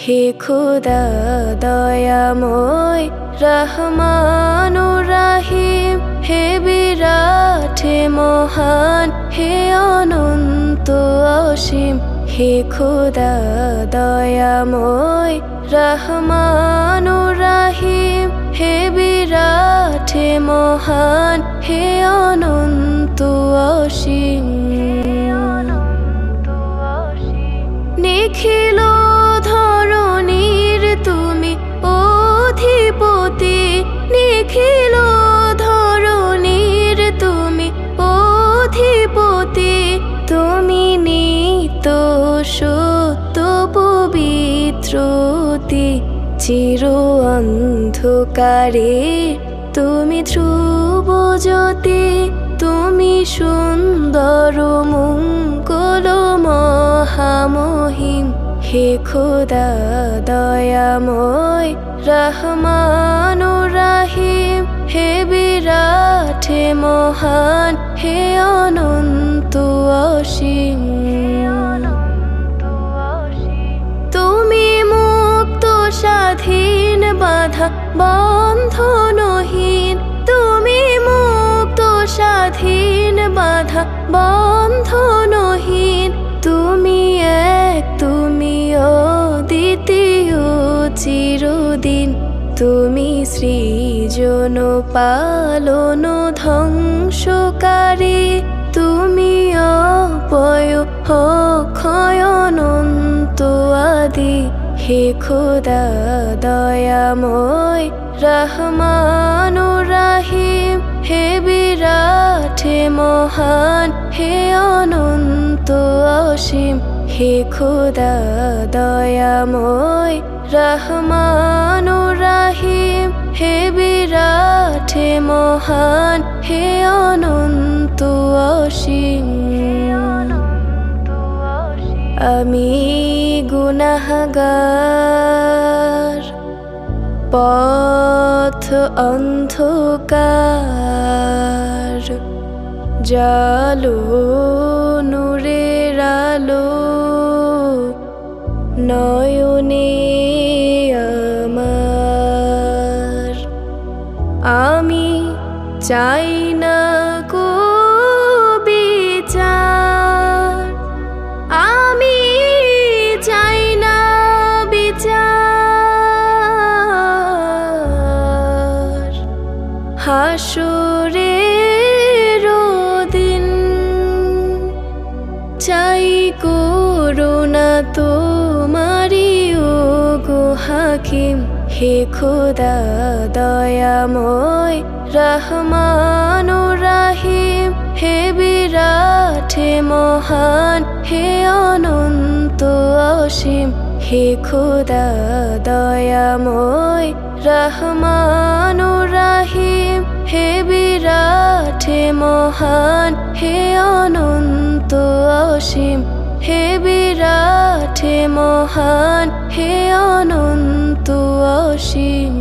হে খোদা দয়াময় রহমানুর রাহিম, হে বিরাট হে মহান হে অনন্ত অসীম। হে খোদা দয়াময় রহমানুর রাহিম, হে বিরাট হে মহান হে অনন্ত অসীম। নিখিল ধরণীর তুমি অধিপতি, নিখিল ধরণীর তুমি অধিপতি। তুমি নিত্য সত্য পবিত্রতি, চির অন্ধকারে তুমি ধ্রুব জ্যোতি। তুমি সুন্দর মঙ্গল মহামহিম, হে খোদা দয়াময় রহমানুর রাহিম, হে বিরাট হে মহান হে অনন্ত অসীম। তুমি মুক্ত স্বাধীন বাধা বন্ধনহীন, তুমি মুক্ত স্বাধীন বাধা বন্ধনহীন। তুমি এক, তুমি অদ্বিতীয় চিরদিন। তুমি সৃজন পালন ধ্বংসকারী, তুমি অপয় অক্ষয় অনন্ত আদি। হে খোদা দয়াময় রহমানুর রাহিম, হে বিরাট হে মহান হে অনন্ত অসীম। হে খোদা দয়াময় রহমানুর রাহিম, হে বিরাট হে মহান হে অনন্ত অসীম। আমি গুনাহগার, পথ অন্ধকার, জালো নূরের আলো নয়নে আমার। আমি চাই না কো বিচার, আমি চাই না বিচার। হাসরের দিন চাই করুণা তোমারি ওগো হাকিম। হে খোদা দয়াময় রহমানুর রাহিম, হে বিরাট হে মহান হে অনন্ত অসীম। হে খোদা দয়াময় রহমানুর রাহিম, হে বিরাট হে মহান হে অনন্ত অসীম। হে বিরাট হে মহান হে অনন্ত অসীম।